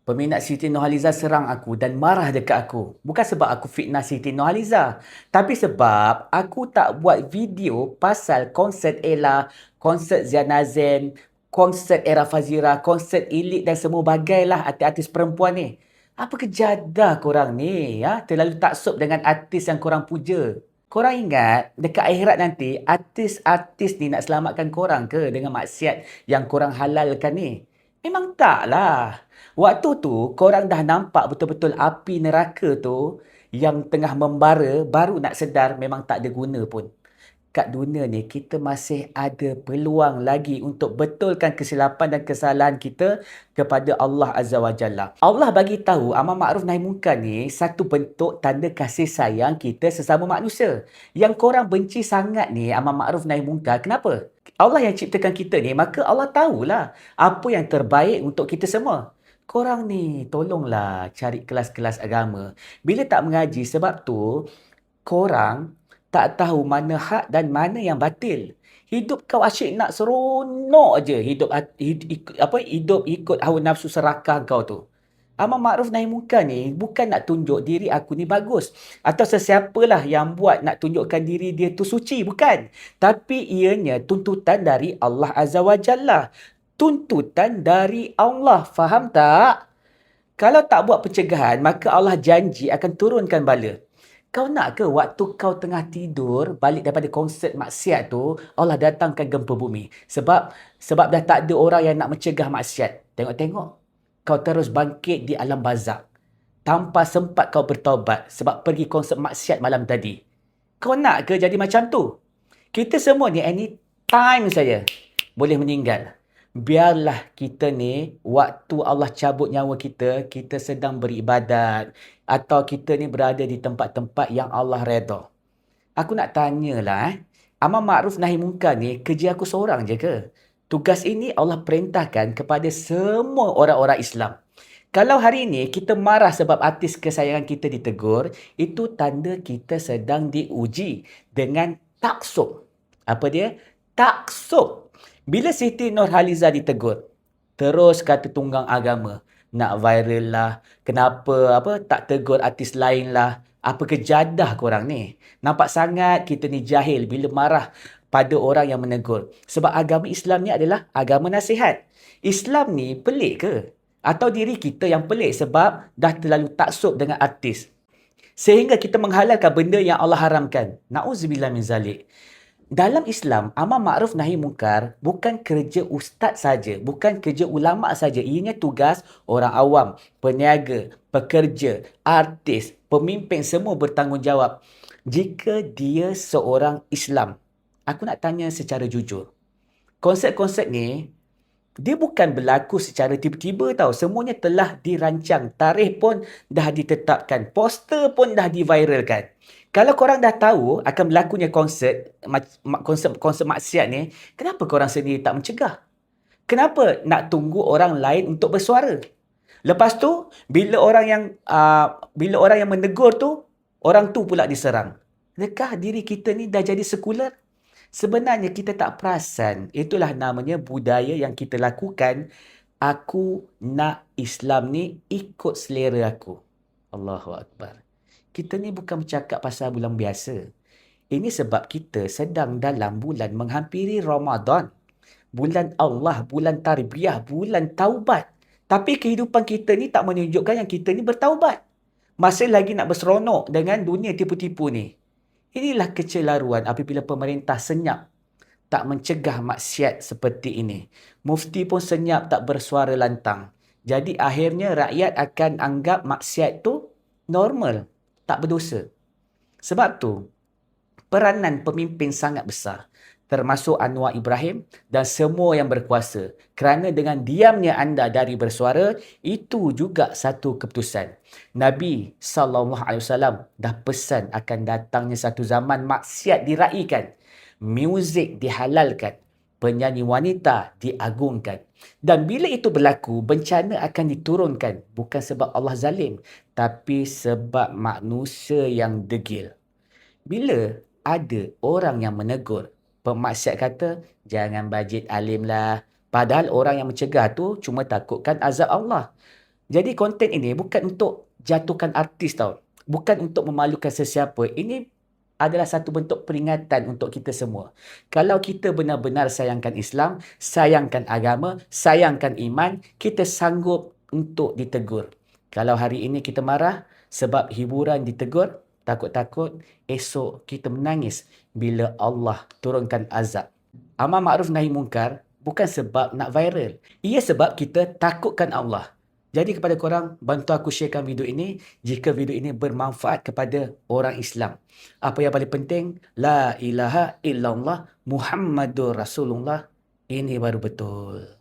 Peminat Siti Nurhaliza serang aku dan marah dekat aku. Bukan sebab aku fitnah Siti Nurhaliza. Tapi sebab aku tak buat video pasal konsert Ella, konsert Ziana Zain, konsert Era Fazira, konsert Elite dan semua bagailah artis-artis perempuan ni. Apa kejadah korang ni? Ya? Terlalu taksub dengan artis yang korang puja. Korang ingat, dekat akhirat nanti, artis-artis ni nak selamatkan korang ke dengan maksiat yang korang halalkan ni? Memang tak lah. Waktu tu, korang dah nampak betul-betul api neraka tu yang tengah membara, baru nak sedar memang tak ada guna pun. Kat dunia ni, kita masih ada peluang lagi untuk betulkan kesilapan dan kesalahan kita kepada Allah Azza wa Jalla. Allah bagi tahu amar makruf nahi munkar ni satu bentuk tanda kasih sayang kita sesama manusia. Yang korang benci sangat ni amar makruf nahi munkar, kenapa? Allah yang ciptakan kita ni, maka Allah tahulah apa yang terbaik untuk kita semua. Korang ni, tolonglah cari kelas-kelas agama. Bila tak mengaji, sebab tu korang tak tahu mana hak dan mana yang batil. Hidup kau asyik nak seronok je. Hidup ikut hawa nafsu serakah kau tu. Amar makruf nahi munkar ni bukan nak tunjuk diri aku ni bagus. Atau sesiapalah yang buat nak tunjukkan diri dia tu suci. Bukan. Tapi ianya tuntutan dari Allah Azza wa Jalla. Tuntutan dari Allah. Faham tak? Kalau tak buat pencegahan, maka Allah janji akan turunkan bala. Kau nak ke waktu kau tengah tidur, balik daripada konsert maksiat tu, Allah datangkan gempa bumi? Sebab dah tak ada orang yang nak mencegah maksiat. Tengok-tengok. Kau terus bangkit di alam barzak. Tanpa sempat kau bertaubat sebab pergi konsert maksiat malam tadi. Kau nak ke jadi macam tu? Kita semua ni anytime saja boleh meninggal. Biarlah kita ni, waktu Allah cabut nyawa kita, kita sedang beribadat. Atau kita ni berada di tempat-tempat yang Allah redha. Aku nak tanyalah, amar makruf nahi munkar ni kerja aku seorang je ke? Tugas ini Allah perintahkan kepada semua orang-orang Islam. Kalau hari ini kita marah sebab artis kesayangan kita ditegur, itu tanda kita sedang diuji dengan taksub. Apa dia? Taksub. Bila Siti Nurhaliza ditegur, terus kata tunggang agama, nak viral lah, kenapa tak tegur artis lain lah. Apa kejadah korang ni? Nampak sangat kita ni jahil bila marah pada orang yang menegur. Sebab agama Islam ni adalah agama nasihat. Islam ni pelik ke? Atau diri kita yang pelik sebab dah terlalu taksub dengan artis? Sehingga kita menghalalkan benda yang Allah haramkan. Na'udzubillah min zalik. Dalam Islam, amar makruf nahi munkar bukan kerja ustaz saja, bukan kerja ulama saja. Ianya tugas orang awam, peniaga, pekerja, artis, pemimpin, semua bertanggungjawab. Jika dia seorang Islam, aku nak tanya secara jujur. Konsert-konsert ni, dia bukan berlaku secara tiba-tiba tau. Semuanya telah dirancang. Tarikh pun dah ditetapkan. Poster pun dah diviralkan. Kalau korang dah tahu akan berlakunya konsert maksiat ni, kenapa korang sendiri tak mencegah? Kenapa nak tunggu orang lain untuk bersuara? Lepas tu, bila orang yang menegur tu, orang tu pula diserang. Adakah diri kita ni dah jadi sekular? Sebenarnya kita tak perasan. Itulah namanya budaya yang kita lakukan. Aku nak Islam ni ikut selera aku. Allahu Akbar. Kita ni bukan bercakap pasal bulan biasa. Ini sebab kita sedang dalam bulan menghampiri Ramadan. Bulan Allah, bulan tarbiyah, bulan taubat. Tapi kehidupan kita ni tak menunjukkan yang kita ni bertaubat. Masih lagi nak berseronok dengan dunia tipu-tipu ni. Inilah kecelaruan apabila pemerintah senyap tak mencegah maksiat seperti ini. Mufti pun senyap tak bersuara lantang. Jadi akhirnya rakyat akan anggap maksiat tu normal, tak berdosa. Sebab tu, peranan pemimpin sangat besar. Termasuk Anwar Ibrahim dan semua yang berkuasa. Kerana dengan diamnya anda dari bersuara, itu juga satu keputusan. Nabi SAW dah pesan akan datangnya satu zaman maksiat diraikan. Muzik dihalalkan. Penyanyi wanita diagungkan. Dan bila itu berlaku, bencana akan diturunkan. Bukan sebab Allah zalim, tapi sebab manusia yang degil. Bila ada orang yang menegur, pemaksiat kata, jangan bajit alim lah. Padahal orang yang mencegah tu cuma takutkan azab Allah. Jadi konten ini bukan untuk jatuhkan artis tau. Bukan untuk memalukan sesiapa. Ini adalah satu bentuk peringatan untuk kita semua. Kalau kita benar-benar sayangkan Islam, sayangkan agama, sayangkan iman, kita sanggup untuk ditegur. Kalau hari ini kita marah sebab hiburan ditegur, takut-takut esok kita menangis bila Allah turunkan azab. Amar ma'ruf nahi munkar bukan sebab nak viral. Ia sebab kita takutkan Allah. Jadi kepada korang, bantu aku sharekan video ini jika video ini bermanfaat kepada orang Islam. Apa yang paling penting, La ilaha illallah Muhammadur Rasulullah. Ini baru betul.